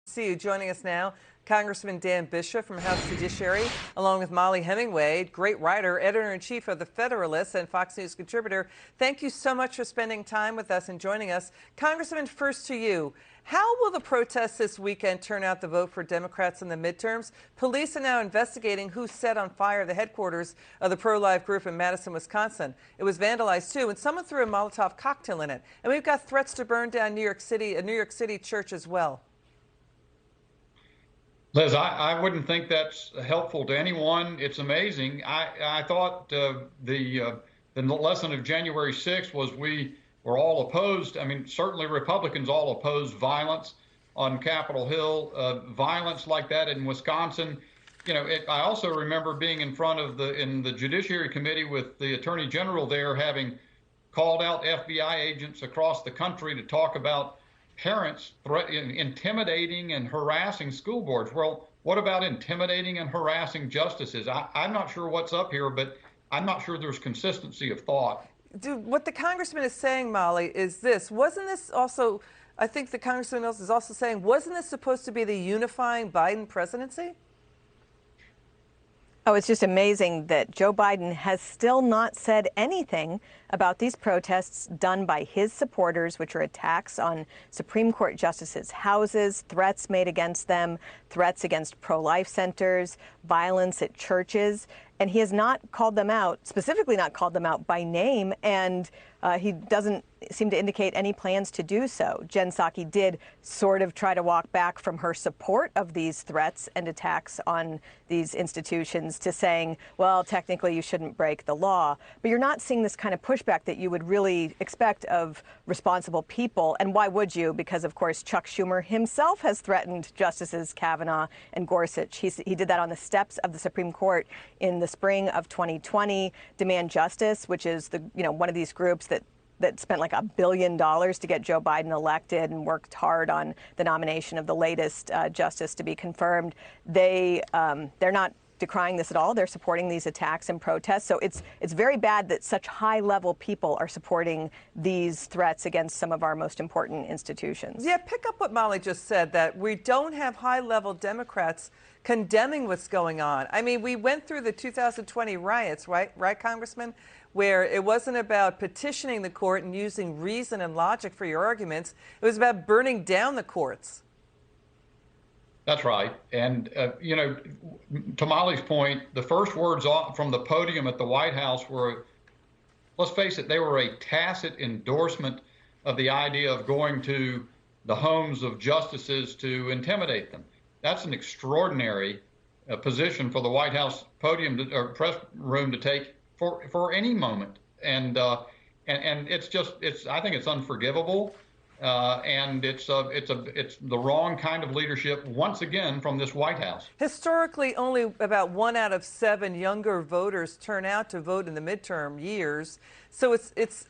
See you joining us now, Congressman Dan Bishop from House Judiciary, along with Mollie Hemingway, great writer, editor-in-chief of The Federalist and Fox News contributor. Thank you so much for spending time with us and joining us. Congressman, first to you. How will the protests this weekend turn out the vote for Democrats in the midterms? Police are now investigating who set on fire the headquarters of the pro-life group in Madison, Wisconsin. It was vandalized too, and someone threw a Molotov cocktail in it. And we've got threats to burn down New York City, a New York City church as well. Liz, I wouldn't think that's helpful to anyone. It's amazing. I thought the lesson of January 6th was we were all opposed. I mean, certainly Republicans all opposed violence on Capitol Hill, violence like that in Wisconsin. You know, I also remember being in front of in the Judiciary Committee with the Attorney General there, having called out FBI agents across the country to talk about parents intimidating and harassing school boards. Well, what about intimidating and harassing justices? I'm not sure what's up here, but I'm not sure there's consistency of thought. What the congressman is saying, Mollie, is this. Wasn't this also, I think the congressman is also saying, wasn't this supposed to be the unifying Biden presidency? Oh, it's just amazing that Joe Biden has still not said anything about these protests done by his supporters, which are attacks on Supreme Court justices' houses, threats made against them, threats against pro-life centers, violence at churches. And he has not called them out, specifically not called them out by name, and he doesn't seem to indicate any plans to do so. Jen Psaki did sort of try to walk back from her support of these threats and attacks on these institutions to saying, well, technically you shouldn't break the law. But you're not seeing this kind of pushback that you would really expect of responsible people. And why would you? Because, of course, Chuck Schumer himself has threatened Justices Kavanaugh and Gorsuch. He did that on the steps of the Supreme Court in the spring of 2020. Demand Justice, which is one of these groups that spent like $1 billion to get Joe Biden elected and worked hard on the nomination of the latest justice to be confirmed. They're not decrying this at all. They're supporting these attacks and protests. So it's very bad that such high-level people are supporting these threats against some of our most important institutions. Yeah, pick up what Mollie just said, that we don't have high-level Democrats condemning what's going on. I mean, we went through the 2020 riots, right, Congressman, where it wasn't about petitioning the court and using reason and logic for your arguments. It was about burning down the courts. That's right. And, to Mollie's point, the first words from the podium at the White House were, let's face it, they were a tacit endorsement of the idea of going to the homes of justices to intimidate them. That's an extraordinary position for the White House podium or press room to take for any moment. And I think it's unforgivable. And it's the wrong kind of leadership once again from this White House. Historically, only about 1 out of 7 younger voters turn out to vote in the midterm years. So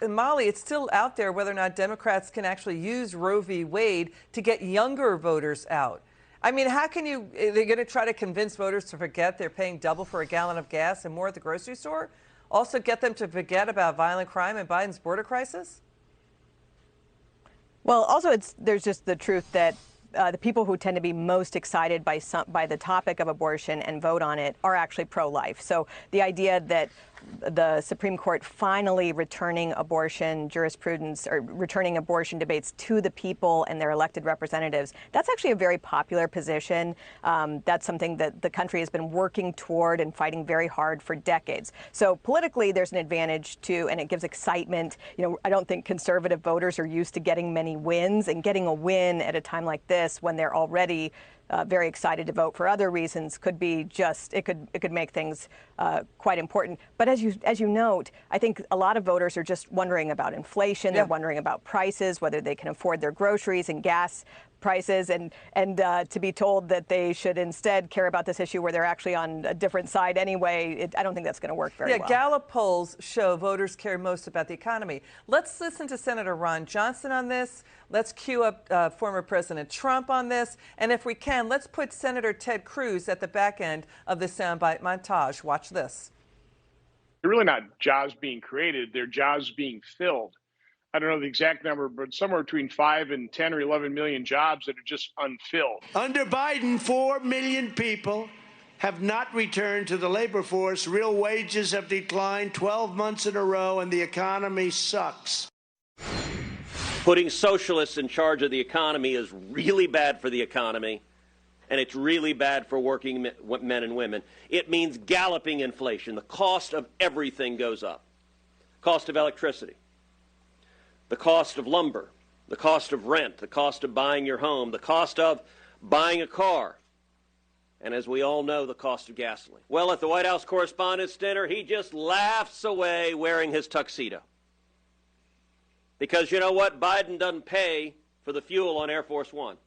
Mollie, it's still out there whether or not Democrats can actually use Roe v. Wade to get younger voters out. I mean, how can they're going to try to convince voters to forget they're paying double for a gallon of gas and more at the grocery store? Also get them to forget about violent crime and Biden's border crisis? Well, also, there's just the truth that the people who tend to be most excited by the topic of abortion and vote on it are actually pro-life. So the idea that the Supreme Court finally returning abortion jurisprudence or returning abortion debates to the people and their elected representatives, that's actually a very popular position. That's something that the country has been working toward and fighting very hard for decades. So politically, there's an advantage to, and it gives excitement. I don't think conservative voters are used to getting many wins, and getting a win at a time like this when they're already very excited to vote for other reasons could be it could make things quite important. But as you note, I think a lot of voters are just wondering about inflation. Yeah. They're wondering about prices, whether they can afford their groceries and gas prices, and to be told that they should instead care about this issue where they're actually on a different side anyway, I don't think that's going to work very well. Yeah, Gallup polls show voters care most about the economy. Let's listen to Senator Ron Johnson on this. Let's cue up former President Trump on this. And if we can, let's put Senator Ted Cruz at the back end of the soundbite montage. Watch this. They're really not jobs being created, they're jobs being filled. I don't know the exact number, but somewhere between 5 and 10 or 11 million jobs that are just unfilled. Under Biden, 4 million people have not returned to the labor force. Real wages have declined 12 months in a row, and the economy sucks. Putting socialists in charge of the economy is really bad for the economy, and it's really bad for working men and women. It means galloping inflation. The cost of everything goes up. Cost of electricity, the cost of lumber, the cost of rent, the cost of buying your home, the cost of buying a car, and as we all know, the cost of gasoline. Well, at the White House Correspondents' Dinner, he just laughs away wearing his tuxedo. Because you know what? Biden doesn't pay for the fuel on Air Force One.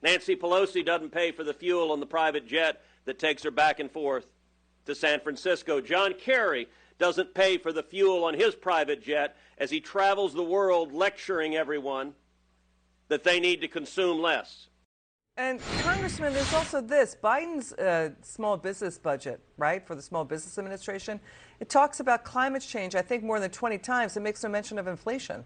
Nancy Pelosi doesn't pay for the fuel on the private jet that takes her back and forth to San Francisco. John Kerry doesn't pay for the fuel on his private jet as he travels the world lecturing everyone that they need to consume less. And Congressman, there's also this. Biden's small business budget, right, for the Small Business Administration, it talks about climate change, I think, more than 20 times. It makes no mention of inflation.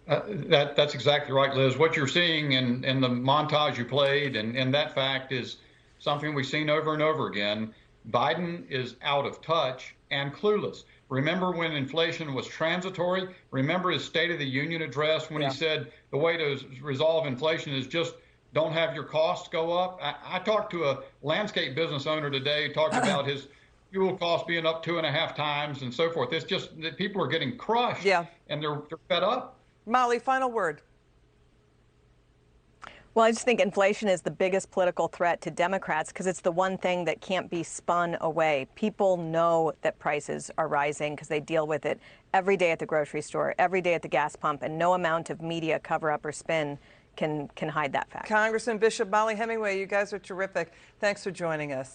That's exactly right, Liz. What you're seeing in the montage you played, and that fact is something we've seen over and over again. Biden is out of touch and clueless. Remember when inflation was transitory? Remember his State of the Union address when he said the way to resolve inflation is just don't have your costs go up? I talked to a landscape business owner today, talked about his fuel costs being up 2.5 times and so forth. It's just that people are getting crushed and they're fed up. Molly, final word. Well, I just think inflation is the biggest political threat to Democrats because it's the one thing that can't be spun away. People know that prices are rising because they deal with it every day at the grocery store, every day at the gas pump, and no amount of media cover-up or spin can hide that fact. Congressman Bishop, Molly Hemingway, you guys are terrific. Thanks for joining us.